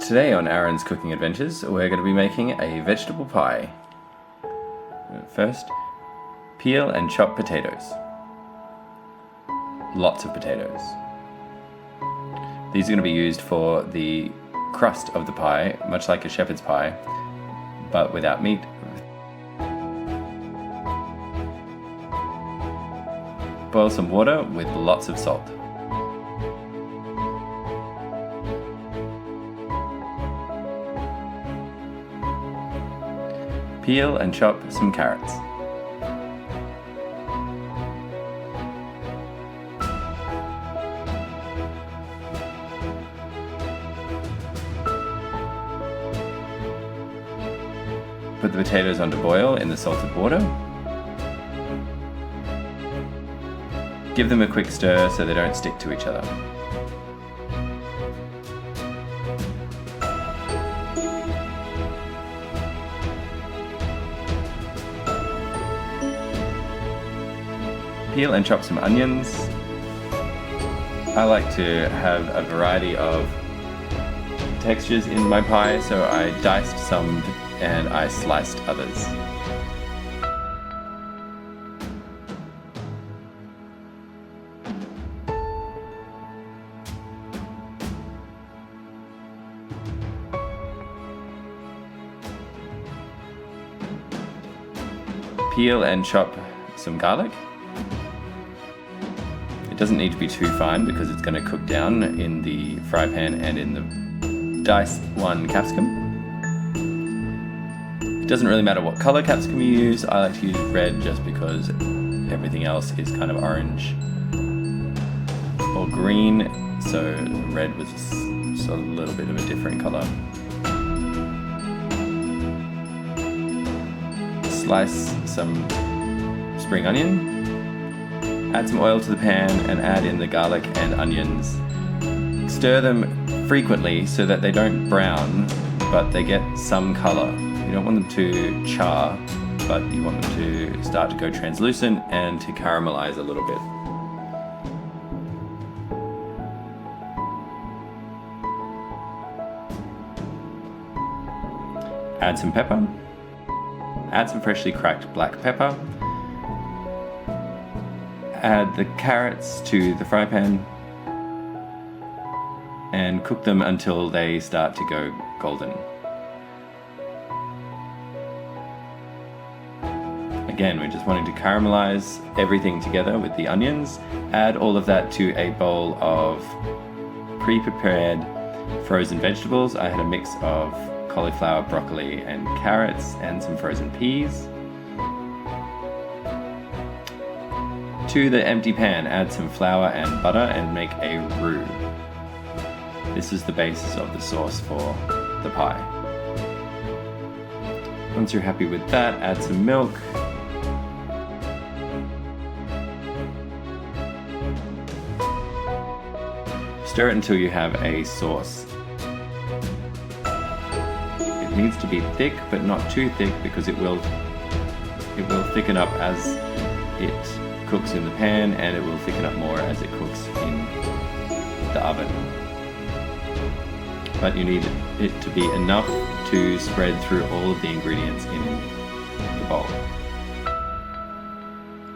Today on Aaron's Cooking Adventures, we're going to be making a vegetable pie. First, peel and chop potatoes. Lots of potatoes. These are going to be used for the crust of the pie, much like a shepherd's pie, but without meat. Boil some water with lots of salt. Peel and chop some carrots. Put the potatoes on to boil in the salted water. Give them a quick stir so they don't stick to each other. Peel and chop some onions. I like to have a variety of textures in my pie, so I diced some and I sliced others. Peel and chop some garlic. It doesn't need to be too fine because it's going to cook down in the fry pan and in the diced one capsicum. It doesn't really matter what color capsicum you use. I like to use red just because everything else is kind of orange or green, so red was just a little bit of a different color. Slice some spring onion. Add some oil to the pan and add in the garlic and onions. Stir them frequently so that they don't brown, but they get some color. You don't want them to char, but you want them to start to go translucent and to caramelize a little bit. Add some pepper. Add some freshly cracked black pepper. Add the carrots to the fry pan and cook them until they start to go golden. Again, we're just wanting to caramelize everything together with the onions. Add all of that to a bowl of pre-prepared frozen vegetables. I had a mix of cauliflower, broccoli, and carrots, and some frozen peas. To the empty pan, add some flour and butter and make a roux. This is the basis of the sauce for the pie. Once you're happy with that, add some milk. Stir it until you have a sauce. It needs to be thick, but not too thick because it will thicken up as it cooks in the pan, and it will thicken up more as it cooks in the oven. But you need it to be enough to spread through all of the ingredients in the bowl.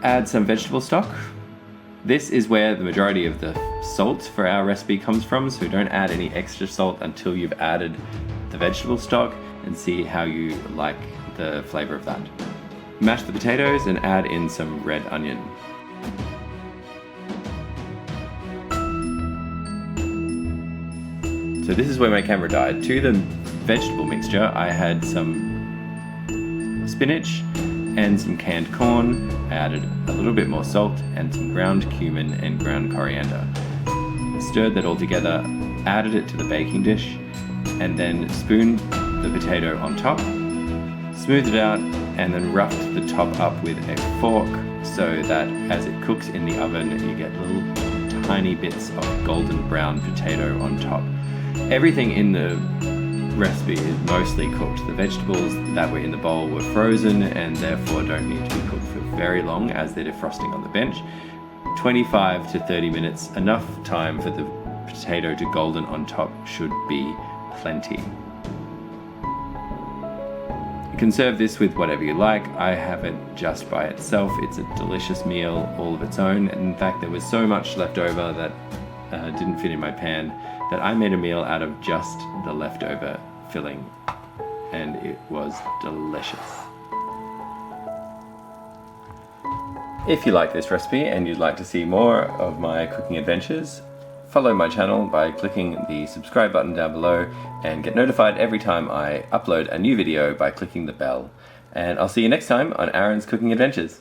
Add some vegetable stock. This is where the majority of the salt for our recipe comes from, so don't add any extra salt until you've added the vegetable stock and see how you like the flavor of that. Mash the potatoes and add in some red onion. So this is where my camera died. To the vegetable mixture, I had some spinach and some canned corn. I added a little bit more salt and some ground cumin and ground coriander. Stirred that all together, added it to the baking dish, and then spooned the potato on top, smoothed it out, and then roughed the top up with a fork so that as it cooks in the oven, you get little tiny bits of golden brown potato on top. Everything in the recipe is mostly cooked. The vegetables that were in the bowl were frozen and therefore don't need to be cooked for very long as they're defrosting on the bench. 25 to 30 minutes, enough time for the potato to golden on top, should be plenty. You can serve this with whatever you like. I have it just by itself. It's a delicious meal all of its own. In fact, there was so much left over that didn't fit in my pan that I made a meal out of just the leftover filling, and it was delicious. If you like this recipe and you'd like to see more of my cooking adventures, follow my channel by clicking the subscribe button down below and get notified every time I upload a new video by clicking the bell. And I'll see you next time on Aaron's Cooking Adventures.